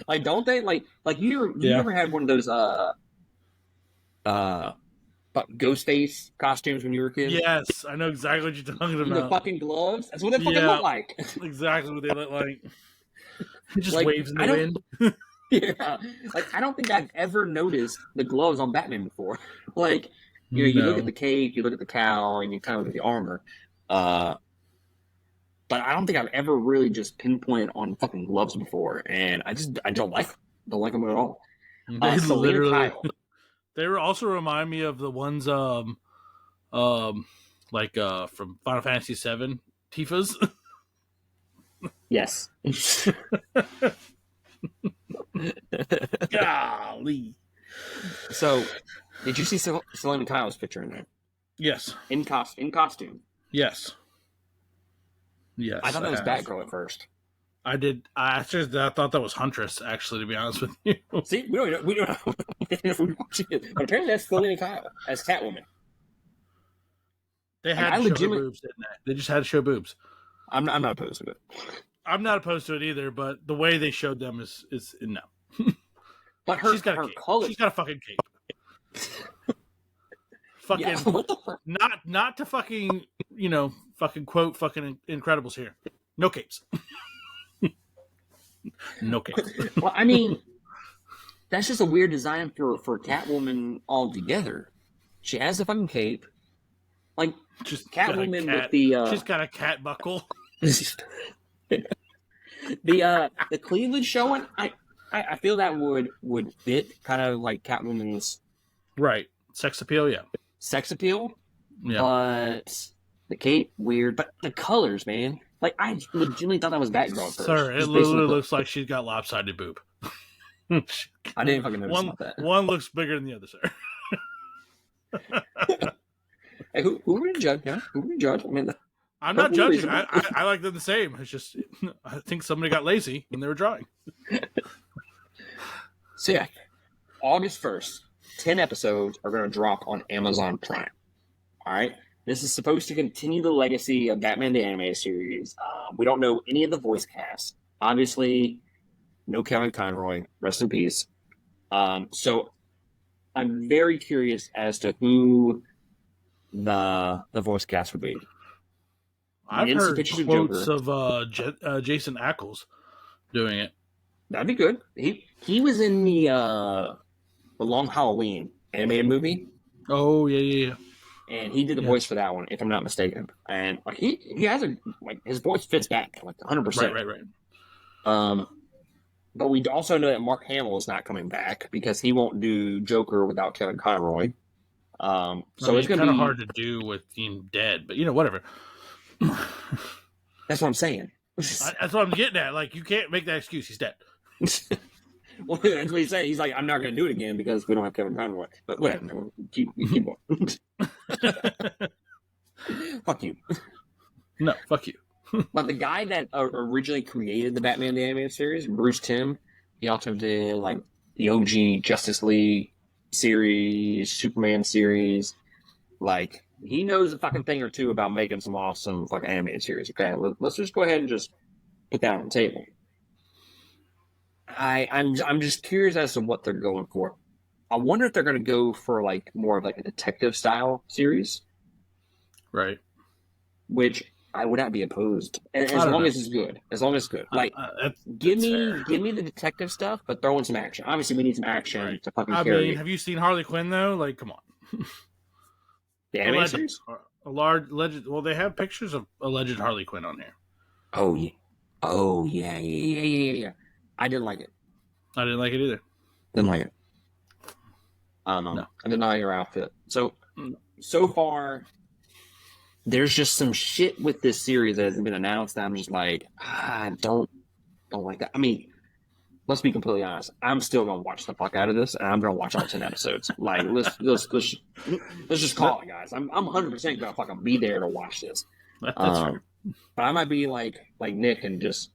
like don't they like you ever had one of those Ghostface costumes when you were a kid. Yes, I know exactly what you're talking The about. fucking gloves. That's what they fucking Yeah, look like. exactly what they look like. It just Like waves in I the don't. wind. Yeah. Like I don't think I've ever noticed the gloves on Batman before. Like you look at No. the cape, you look at the cowl, and you kind of look at the armor. Uh, but I don't think I've ever really just pinpointed on fucking gloves before, and I don't like them at all. They Selena literally Kyle. they were also remind me of the ones like from Final Fantasy VII Tifa's. Yes. Golly. So, did you see Selena Kyle's picture in there? Yes. In costume. Yes. Yes. I thought that was have. Batgirl at first. I did. I thought that was Huntress. Actually, to be honest with you. See, we don't know. We don't know if we're watching it. But apparently, that's Selena Kyle as Catwoman. They had to show her boobs, didn't they? They just had to show boobs. I'm not opposed to it. I'm not opposed to it either, but the way they showed them is no. But her She's got a cape. color. She's got a fucking cape. Fucking Yeah, what the fuck? not to fucking fucking quote fucking Incredibles here. No capes. No capes. Well, I mean, that's just a weird design for Catwoman altogether. She has the fucking cape, like Just Catwoman with the. She's got a cat buckle. The Cleveland showing, I feel that would fit kind of like Catwoman's Right. Sex appeal, yeah. sex appeal, Yeah. but the cape weird, but the colors, man. Like I legitimately thought that was Batgirl first. Sir, it literally looks like she's got lopsided boob. I didn't fucking notice about that. One looks bigger than the other, sir. Hey, who are we to judge? Yeah, who are we to judge? I mean, I'm not judging. I like them the same. It's just I think somebody got lazy when they were drawing. So yeah, August 1st, 10 episodes are going to drop on Amazon Prime. All right. This is supposed to continue the legacy of Batman the Animated Series. We don't know any of the voice cast. Obviously, no Kevin Conroy. Rest in peace. So I'm very curious as to who the voice cast would be. I've heard quotes of Jason Ackles doing it. That'd be good. He was in the Long Halloween animated movie. Oh yeah. And he did the voice for that one, if I'm not mistaken. And like he has his voice fits back like 100%. Right. But we also know that Mark Hamill is not coming back because he won't do Joker without Kevin Conroy. So it's going to be hard to do with him dead, but whatever. That's what I'm saying. That's what I'm getting at. Like, you can't make that excuse. He's dead. Well, that's what he said. He's like, I'm not going to do it again because we don't have Kevin Conroy. But whatever. Keep on. Fuck you. No, fuck you. But the guy that originally created the Batman the Animated Series, Bruce Timm, he also did like the OG Justice League series, Superman series. Like, he knows a fucking thing or two about making some awesome fucking animated series. Okay, let's just go ahead and just put that on the table. I'm just curious as to what they're going for. I wonder if they're going to go for like more of like a detective style series, right? Which I would not be opposed, as long as it's good. As long as it's good, like give me the detective stuff, but throw in some action. Obviously, we need some action to fucking carry. Have you seen Harley Quinn though? Like, come on. The animated series? A large legend. Well, they have pictures of alleged Harley Quinn on here. Oh yeah. I didn't like it. I didn't like it either. Didn't like it. No. I didn't like your outfit. So far, there's just some shit with this series that hasn't been announced that I'm just like, I don't like that. I mean, let's be completely honest. I'm still gonna watch the fuck out of this, and I'm gonna watch all 10 episodes. Like, let's just call it, guys. I'm 100% gonna fucking be there to watch this. That's fair. But I might be like Nick and just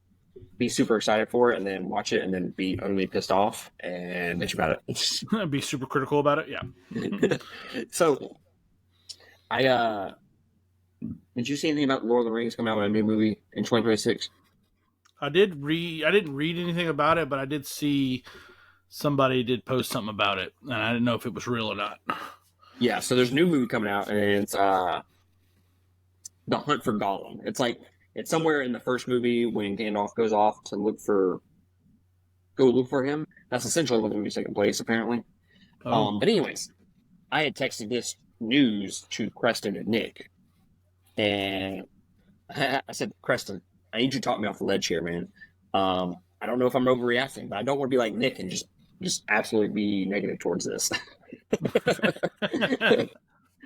be super excited for it, and then watch it, and then be utterly pissed off and bitch about it. Be super critical about it. Yeah. So, did you see anything about Lord of the Rings coming out with a new movie in 2026? I didn't read anything about it, but I did see somebody did post something about it, and I didn't know if it was real or not. Yeah, so there's a new movie coming out, and it's The Hunt for Gollum. It's somewhere in the first movie when Gandalf goes off to go look for him. That's essentially what the movie's taking place, apparently. Oh, But anyways, I had texted this news to Preston and Nick, and I said, Preston, I need you to talk me off the ledge here, man. I don't know if I'm overreacting, but I don't want to be like Nick and just absolutely be negative towards this.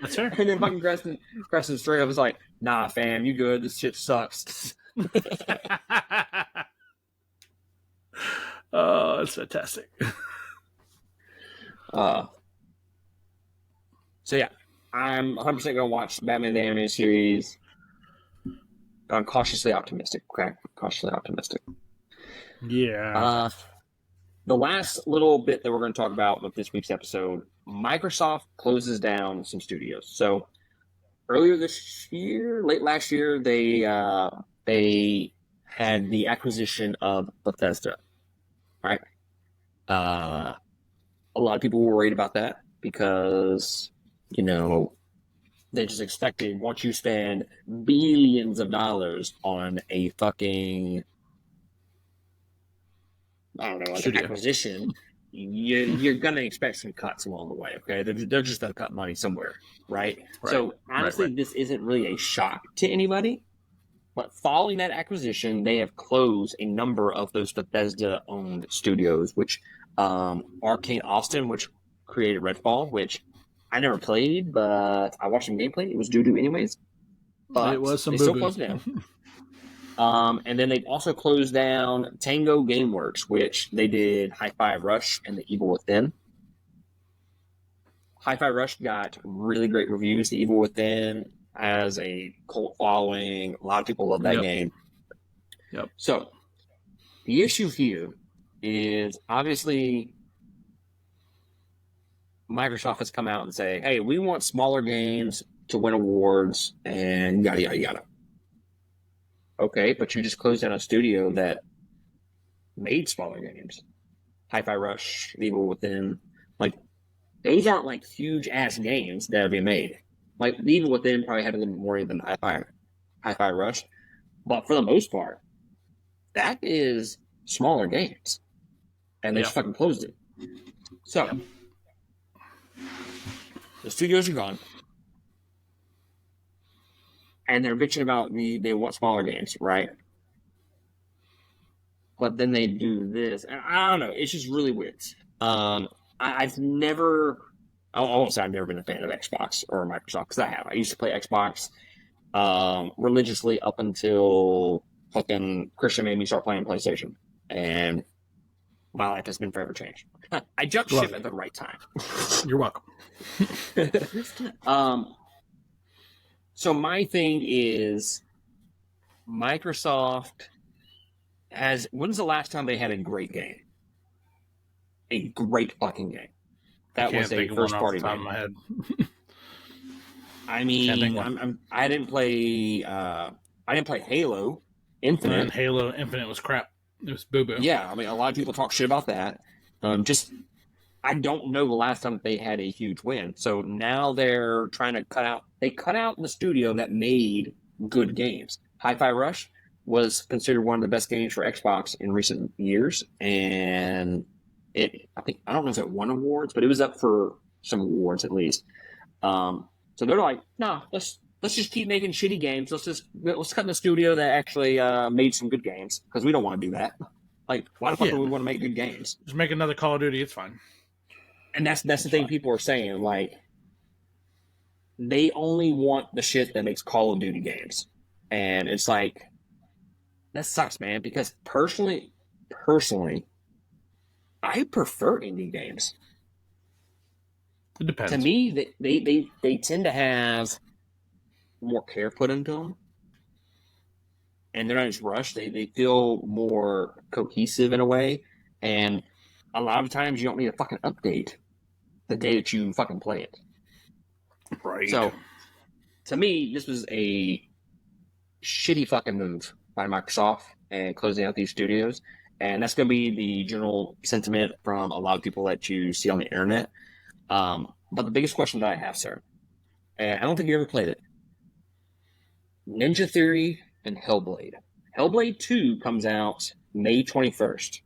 that's fair. And then fucking Preston straight up was like, "Nah, fam, you good? This shit sucks." Oh, that's fantastic. Uh, so yeah, I'm 100% gonna watch Batman the Animated Series. I'm cautiously optimistic. Okay, cautiously optimistic. Yeah. The last little bit that we're going to talk about with this week's episode, Microsoft closes down some studios. So earlier this year, late last year, they had the acquisition of Bethesda. Right. A lot of people were worried about that because they just expected once you spend billions of dollars on a fucking, I don't know, like an Studio. acquisition, you're gonna expect some cuts along the way. Okay, they're just gonna cut money somewhere, right? Right. So honestly, Right. this isn't really a shock to anybody. But following that acquisition, they have closed a number of those Bethesda-owned studios, which Arcane Austin, which created Redfall, which I never played, but I watched some gameplay. It was doo-doo anyways. But It was some they still boo-boo. closed it down. And then they've also closed down Tango Gameworks, which they did Hi-Fi Rush and The Evil Within. Hi-Fi Rush got really great reviews. The Evil Within has a cult following. A lot of people love that game. Yep. So the issue here is obviously Microsoft has come out and say, "Hey, we want smaller games to win awards," and yada yada yada. Okay, but you just closed down a studio that made smaller games. Hi-Fi Rush, The Evil Within, like these aren't like huge ass games that are being made. Like The Evil Within probably had a little more than Hi-Fi Rush, but for the most part, that is smaller games, and they just fucking closed it. So the studios are gone, and they're bitching about they want smaller games, right? But then they do this, and I don't know. It's just really weird. I've never, I won't say I've never been a fan of Xbox or Microsoft because I have. I used to play Xbox religiously up until fucking Christian made me start playing PlayStation, and my life has been forever changed. I jumped ship at the right time. You're welcome. So my thing is, Microsoft has. When's the last time they had a great game? A great fucking game. That was a first party game. My head. I mean, I didn't play. I didn't play Halo Infinite. And Halo Infinite was crap. It was boo boo. Yeah, I mean, a lot of people talk shit about that. I don't know the last time they had a huge win. So now they're trying to cut out. They cut out the studio that made good games. Hi-Fi Rush was considered one of the best games for Xbox in recent years, and I don't know if it won awards, but it was up for some awards at least. So they're like, no, let's just keep making shitty games. Let's cut in the studio that actually made some good games because we don't want to do that. Like, why the fuck do we want to make good games? Just make another Call of Duty. It's fine. And that's the thing people are saying. Like, they only want the shit that makes Call of Duty games, and it's like that sucks, man. Because personally, I prefer indie games. It depends. To me, they tend to have more care put into them, and they're not just rushed. They feel more cohesive in a way, and a lot of times you don't need a fucking update the day that you fucking play it. Right. So, to me, this was a shitty fucking move by Microsoft and closing out these studios, and that's going to be the general sentiment from a lot of people that you see on the internet. But the biggest question that I have, sir, and I don't think you ever played it, Ninja Theory and Hellblade. Hellblade 2 comes out May 21st.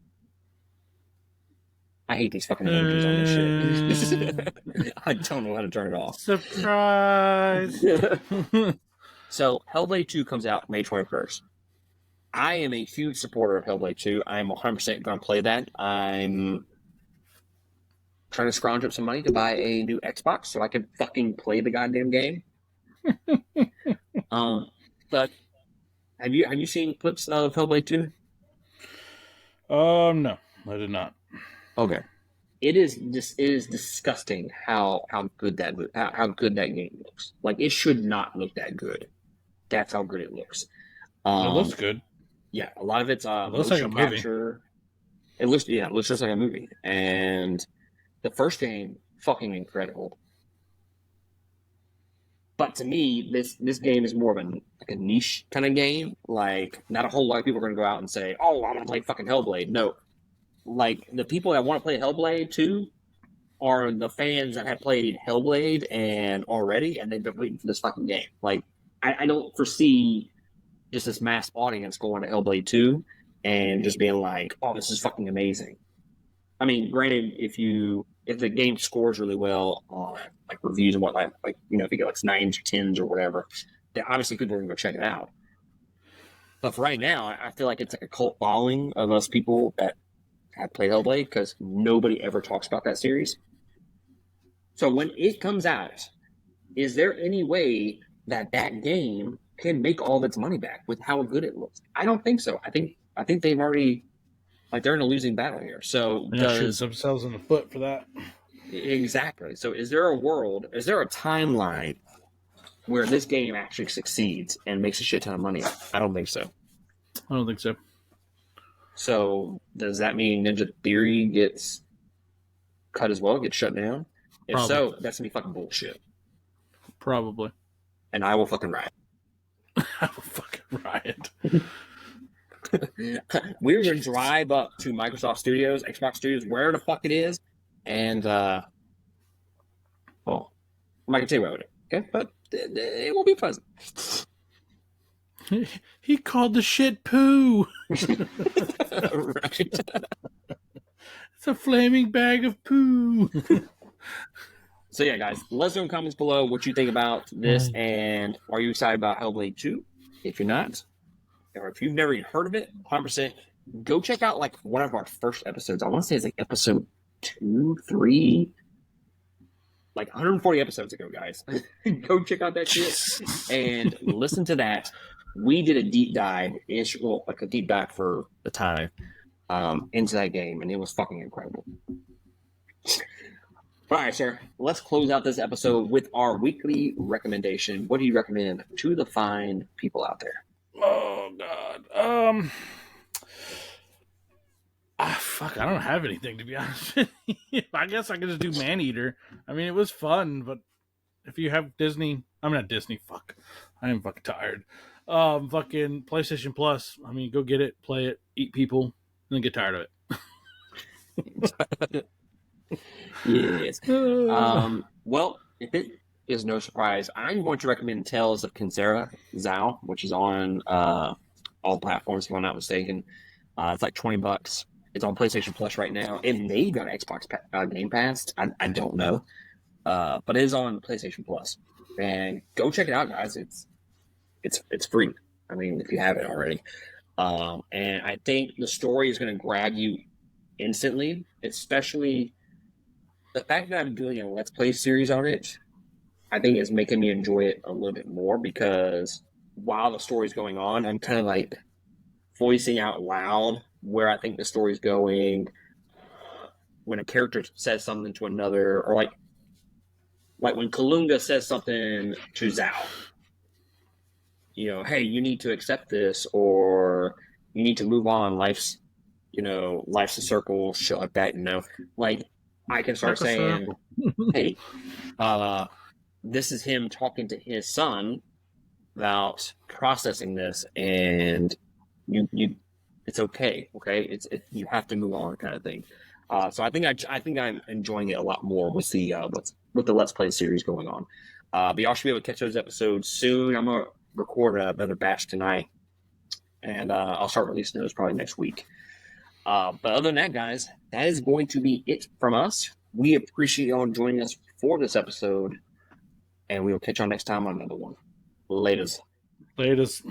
I hate these fucking emojis on this shit. I don't know how to turn it off. Surprise! So, Hellblade 2 comes out May 21st. I am a huge supporter of Hellblade 2. I'm 100% going to play that. I'm trying to scrounge up some money to buy a new Xbox so I can fucking play the goddamn game. But have you seen clips of Hellblade 2? No, I did not. Okay. It is disgusting how good that game looks. Like, it should not look that good. That's how good it looks. It looks good. Yeah, a lot of it's It looks like a movie. capture. It looks just like a movie. And the first game, fucking incredible. But to me, this game is more of a niche kind of game. Like, not a whole lot of people are going to go out and say, "Oh, I want to play fucking Hellblade." No, like the people that want to play Hellblade 2 are the fans that have played Hellblade and they've been waiting for this fucking game. Like, I don't foresee just this mass audience going to Hellblade 2 and just being like, "Oh, this is fucking amazing." I mean, granted, if the game scores really well on like reviews and whatnot, like, if you go it's 9s or 10s or whatever, then obviously people are gonna go check it out. But for right now, I feel like it's like a cult following of us people that have played Hellblade because nobody ever talks about that series. So when it comes out, is there any way that game can make all of its money back with how good it looks? I don't think so. I think they've already, like, they're in a losing battle here. So Shooting themselves in the foot for that. Exactly. So is there a timeline where this game actually succeeds and makes a shit ton of money? I don't think so. I don't think so. So does that mean Ninja Theory gets cut as well, gets shut down? If so, that's gonna be fucking bullshit. Probably. And I will fucking riot. I will fucking riot. We're gonna drive up to Microsoft Studios, Xbox Studios, where the fuck it is, and I'm not gonna tell you about it, okay? But it will be pleasant. He called the shit poo. Right. It's a flaming bag of poo. So yeah, guys, let us know in the comments below what you think about this, and are you excited about Hellblade 2? If you're not, or if you've never even heard of it, 100%, go check out like one of our first episodes. I want to say it's like episode 2, 3, like 140 episodes ago, guys. Go check out that shit and listen to that. We did a deep dive, like a deep dive for the time, into that game, and it was fucking incredible. All right, sir. Let's close out this episode with our weekly recommendation. What do you recommend to the fine people out there? Oh God. Fuck. I don't have anything, to be honest with you. I guess I could just do Maneater. I mean, it was fun, but if you have Disney, I'm not Disney. Fuck. I am fucking tired. Fucking PlayStation Plus. I mean, go get it, play it, eat people, and then get tired of it. Yes. Well, if it is no surprise, I'm going to recommend Tales of Kenzera Zao, which is on all platforms, if I'm not mistaken. It's like $20. It's on PlayStation Plus right now. It may be on Xbox Game Pass. I don't know. But it is on PlayStation Plus. And go check it out, guys. It's free. I mean, if you haven't already. And I think the story is going to grab you instantly, especially the fact that I'm doing a Let's Play series on it. I think is making me enjoy it a little bit more because while the story's going on, I'm kind of like voicing out loud where I think the story's going. When a character says something to another, or like when Kalunga says something to Zhao, hey, you need to accept this, or you need to move on. Life's a circle, shit like that. Like I can start saying, hey, this is him talking to his son about processing this, and you it's okay, you have to move on, kind of thing. So I think I'm enjoying it a lot more with the with the Let's Play series going on. But y'all should be able to catch those episodes soon. I'm gonna record another batch tonight, and I'll start releasing those probably next week. But other than that, guys, that is going to be it from us. We appreciate y'all joining us for this episode, and we will catch y'all next time on another one. Laters. Latest.